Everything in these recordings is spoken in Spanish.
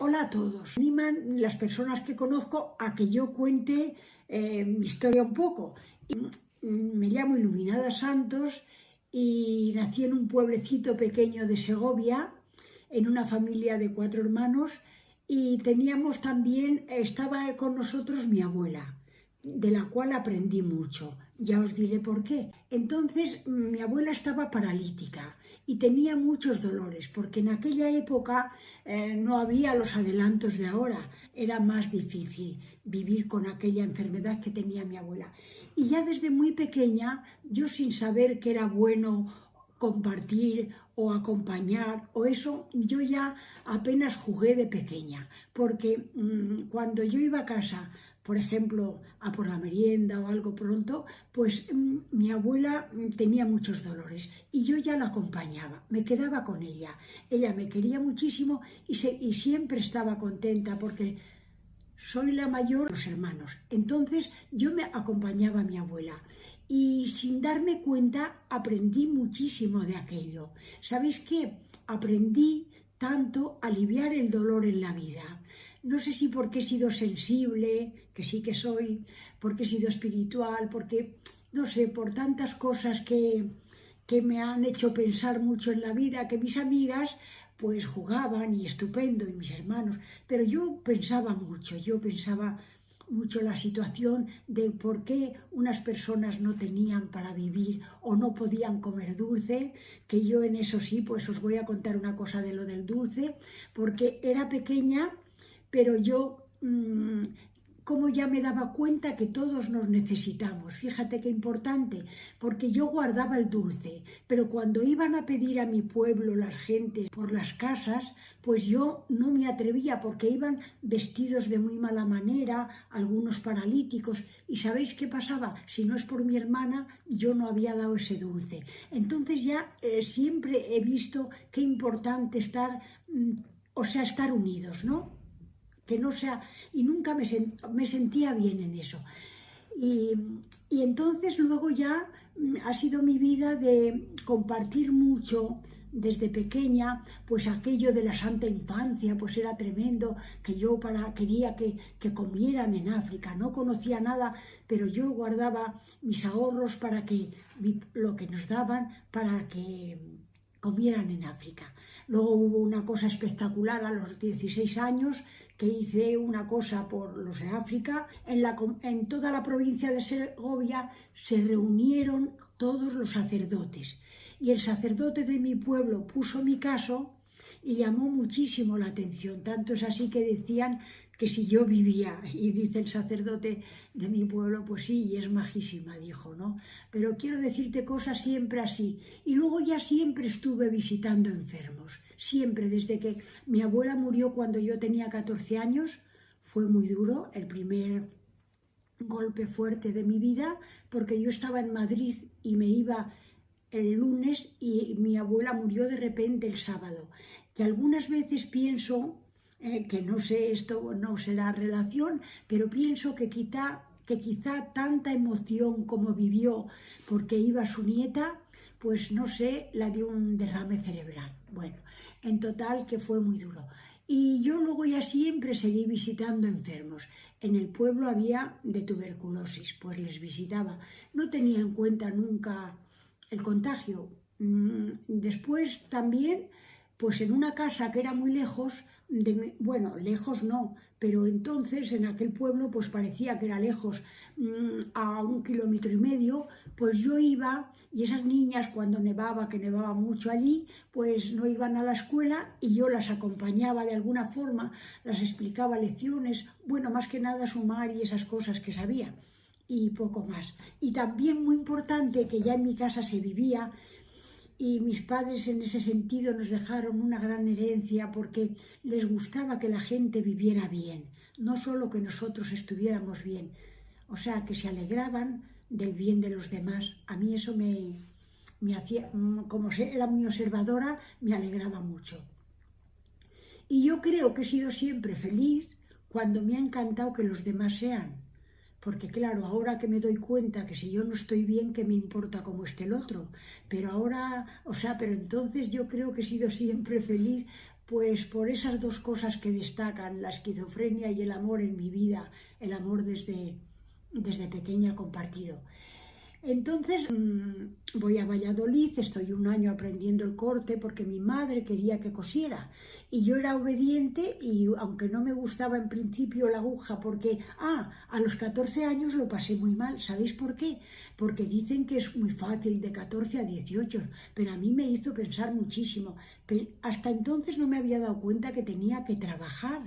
Hola a todos. Animan las personas que conozco a que yo cuente mi historia un poco. Me llamo Iluminada Santos y nací en un pueblecito pequeño de Segovia, en una familia de 4 hermanos, y teníamos también, estaba con nosotros mi abuela, de la cual aprendí mucho. Ya os diré por qué. Entonces, mi abuela estaba paralítica y tenía muchos dolores, porque en aquella época no había los adelantos de ahora. Era más difícil vivir con aquella enfermedad que tenía mi abuela. Y ya desde muy pequeña, yo sin saber que era bueno compartir o acompañar o eso, yo ya apenas jugué de pequeña, porque cuando yo iba a casa, por ejemplo, a por la merienda o algo pronto, pues mi abuela tenía muchos dolores y yo ya la acompañaba, me quedaba con ella. Ella me quería muchísimo y siempre estaba contenta porque soy la mayor de los hermanos. Entonces yo me acompañaba a mi abuela y sin darme cuenta aprendí muchísimo de aquello. ¿Sabéis qué? Aprendí tanto a aliviar el dolor en la vida. No sé si porque he sido sensible, que sí que soy, porque he sido espiritual, porque, no sé, por tantas cosas que me han hecho pensar mucho en la vida, que mis amigas pues jugaban y estupendo, y mis hermanos, pero yo pensaba mucho la situación de por qué unas personas no tenían para vivir o no podían comer dulce, que yo en eso sí, pues os voy a contar una cosa de lo del dulce, porque era pequeña, pero yo como ya me daba cuenta que todos nos necesitamos. Fíjate qué importante, porque yo guardaba el dulce, pero cuando iban a pedir a mi pueblo las gentes por las casas, pues yo no me atrevía porque iban vestidos de muy mala manera, algunos paralíticos, y ¿sabéis qué pasaba? Si no es por mi hermana, yo no había dado ese dulce. Entonces ya siempre he visto qué importante estar, estar unidos, ¿no? Que no sea, y nunca me sentía bien en eso. Y entonces luego ya ha sido mi vida de compartir mucho desde pequeña, pues aquello de la Santa Infancia, pues era tremendo, que yo quería que comieran en África, no conocía nada, pero yo guardaba mis ahorros para que lo que nos daban, para que comieran en África. Luego hubo una cosa espectacular a los 16 años, que hice una cosa por los de África. En toda la provincia de Segovia se reunieron todos los sacerdotes y el sacerdote de mi pueblo puso mi caso y llamó muchísimo la atención. Tanto es así que decían que si yo vivía, y dice el sacerdote de mi pueblo, pues sí, y es majísima, dijo, ¿no? Pero quiero decirte cosas siempre así. Y luego ya siempre estuve visitando enfermos, siempre, desde que mi abuela murió cuando yo tenía 14 años, fue muy duro, el primer golpe fuerte de mi vida, porque yo estaba en Madrid y me iba el lunes y mi abuela murió de repente el sábado. Que algunas veces pienso, que no sé, esto no será relación, pero pienso que quizá tanta emoción como vivió porque iba su nieta, pues no sé, la dio un derrame cerebral. Bueno, en total que fue muy duro. Y yo luego ya siempre seguí visitando enfermos. En el pueblo había de tuberculosis, pues les visitaba. No tenía en cuenta nunca el contagio. Después también, pues en una casa que era muy lejos, bueno, lejos no, pero entonces en aquel pueblo pues parecía que era lejos, a 1,5 kilómetros, pues yo iba y esas niñas cuando nevaba, que nevaba mucho allí, pues no iban a la escuela y yo las acompañaba de alguna forma, las explicaba lecciones, bueno, más que nada sumar y esas cosas que sabía y poco más. Y también muy importante que ya en mi casa se vivía, y mis padres en ese sentido nos dejaron una gran herencia porque les gustaba que la gente viviera bien, no solo que nosotros estuviéramos bien, o sea, que se alegraban del bien de los demás. A mí eso me hacía, como era muy observadora, me alegraba mucho. Y yo creo que he sido siempre feliz cuando me ha encantado que los demás sean. Porque claro, ahora que me doy cuenta que si yo no estoy bien, ¿qué me importa cómo esté el otro? Pero ahora, pero entonces yo creo que he sido siempre feliz pues por esas dos cosas que destacan, la esquizofrenia y el amor en mi vida, el amor desde pequeña compartido. Entonces voy a Valladolid, estoy un año aprendiendo el corte porque mi madre quería que cosiera y yo era obediente y aunque no me gustaba en principio la aguja porque, a los 14 años lo pasé muy mal, ¿sabéis por qué? Porque dicen que es muy fácil de 14 a 18, pero a mí me hizo pensar muchísimo. Pero hasta entonces no me había dado cuenta que tenía que trabajar,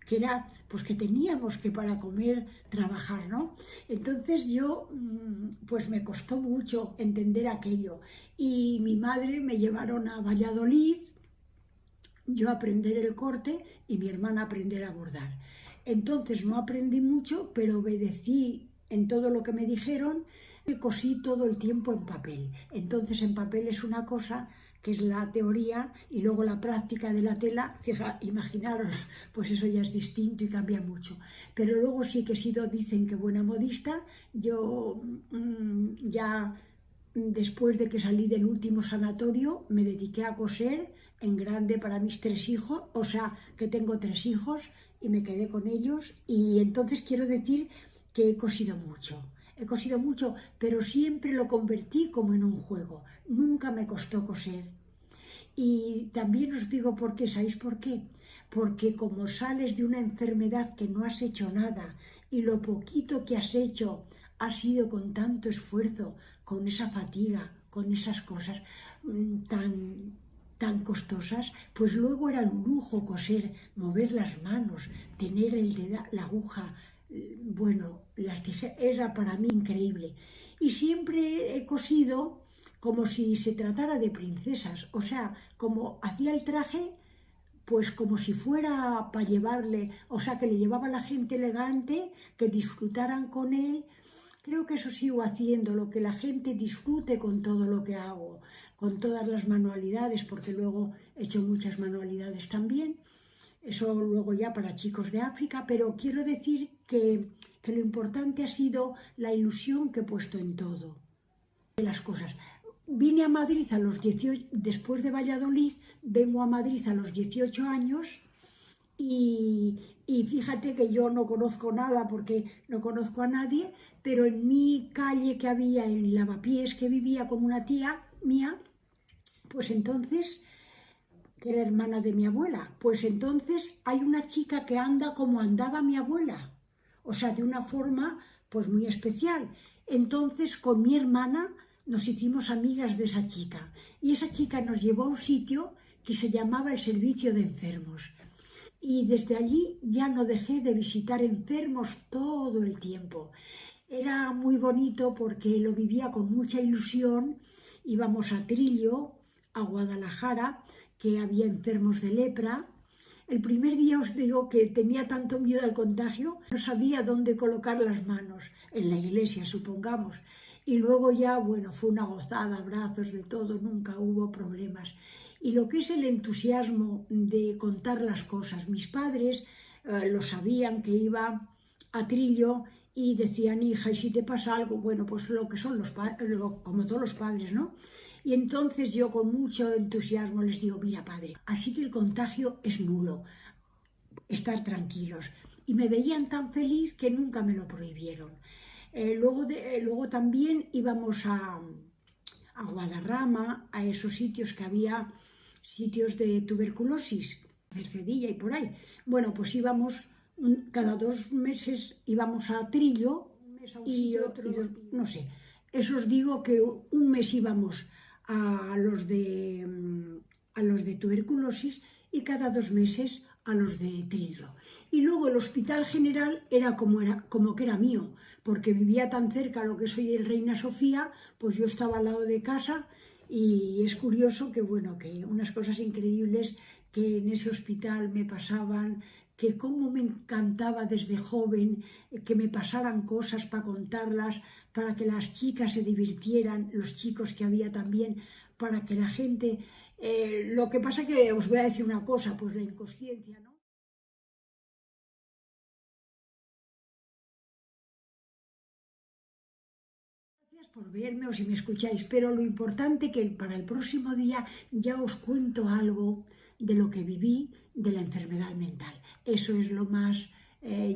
que era, pues que teníamos que para comer trabajar, ¿no? Entonces yo, pues me costó mucho entender aquello. Y mi madre me llevaron a Valladolid, yo a aprender el corte y mi hermana a aprender a bordar. Entonces no aprendí mucho, pero obedecí en todo lo que me dijeron y cosí todo el tiempo en papel. Entonces en papel es una cosa que es la teoría y luego la práctica de la tela, imaginaros, pues eso ya es distinto y cambia mucho. Pero luego sí que he sido, dicen que buena modista, yo ya después de que salí del último sanatorio me dediqué a coser en grande para mis 3 hijos, o sea que tengo 3 hijos y me quedé con ellos y entonces quiero decir que he cosido mucho, pero siempre lo convertí como en un juego. Nunca me costó coser. Y también os digo por qué, ¿sabéis por qué? Porque como sales de una enfermedad que no has hecho nada y lo poquito que has hecho ha sido con tanto esfuerzo, con esa fatiga, con esas cosas tan costosas, pues luego era un lujo coser, mover las manos, tener la aguja, bueno, las tijeras, era para mí increíble. Y siempre he cosido como si se tratara de princesas, o sea, como hacía el traje, pues como si fuera para llevarle, o sea, que le llevaba a la gente elegante, que disfrutaran con él. Creo que eso sigo haciendo, lo que la gente disfrute con todo lo que hago, con todas las manualidades, porque luego he hecho muchas manualidades también, eso luego ya para chicos de África, pero quiero decir que lo importante ha sido la ilusión que he puesto en todo, de las cosas. Vine a Madrid a los 18, después de Valladolid, vengo a Madrid a los 18 años y fíjate que yo no conozco nada porque no conozco a nadie, pero en mi calle que había en Lavapiés, que vivía con una tía mía, pues entonces, que era hermana de mi abuela, pues entonces hay una chica que anda como andaba mi abuela, o sea, de una forma pues muy especial. Entonces con mi hermana nos hicimos amigas de esa chica y esa chica nos llevó a un sitio que se llamaba el Servicio de Enfermos. Y desde allí ya no dejé de visitar enfermos todo el tiempo. Era muy bonito porque lo vivía con mucha ilusión. Íbamos a Trillo, a Guadalajara, que había enfermos de lepra. El primer día os digo que tenía tanto miedo al contagio, no sabía dónde colocar las manos, en la iglesia supongamos. Y luego ya, bueno, fue una gozada, abrazos, de todo, nunca hubo problemas. Y lo que es el entusiasmo de contar las cosas. Mis padres lo sabían que iba a Trillo y decían, hija, y si te pasa algo, bueno, pues lo que son los padres, como todos los padres, ¿no? Y entonces yo con mucho entusiasmo les digo, mira padre, así que el contagio es nulo, estar tranquilos. Y me veían tan feliz que nunca me lo prohibieron. Luego también íbamos a Guadarrama, a esos sitios que había, sitios de tuberculosis, Cercedilla y por ahí. Bueno, pues íbamos, cada 2 meses íbamos a Trillo y no sé. Eso os digo que un mes íbamos a los de tuberculosis y cada 2 meses a los de Trillo. Y luego el Hospital General era como que era mío, porque vivía tan cerca a lo que soy el Reina Sofía, pues yo estaba al lado de casa y es curioso que, bueno, que unas cosas increíbles que en ese hospital me pasaban, que cómo me encantaba desde joven que me pasaran cosas para contarlas, para que las chicas se divirtieran, los chicos que había también, para que la gente... lo que pasa que os voy a decir una cosa, pues la inconsciencia, ¿no? por verme o si me escucháis, pero lo importante que para el próximo día ya os cuento algo de lo que viví de la enfermedad mental. Eso es lo más,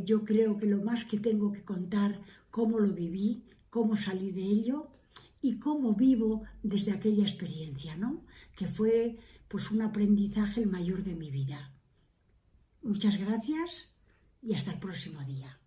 yo creo que lo más que tengo que contar, cómo lo viví, cómo salí de ello y cómo vivo desde aquella experiencia, ¿no? Que fue pues un aprendizaje el mayor de mi vida. Muchas gracias y hasta el próximo día.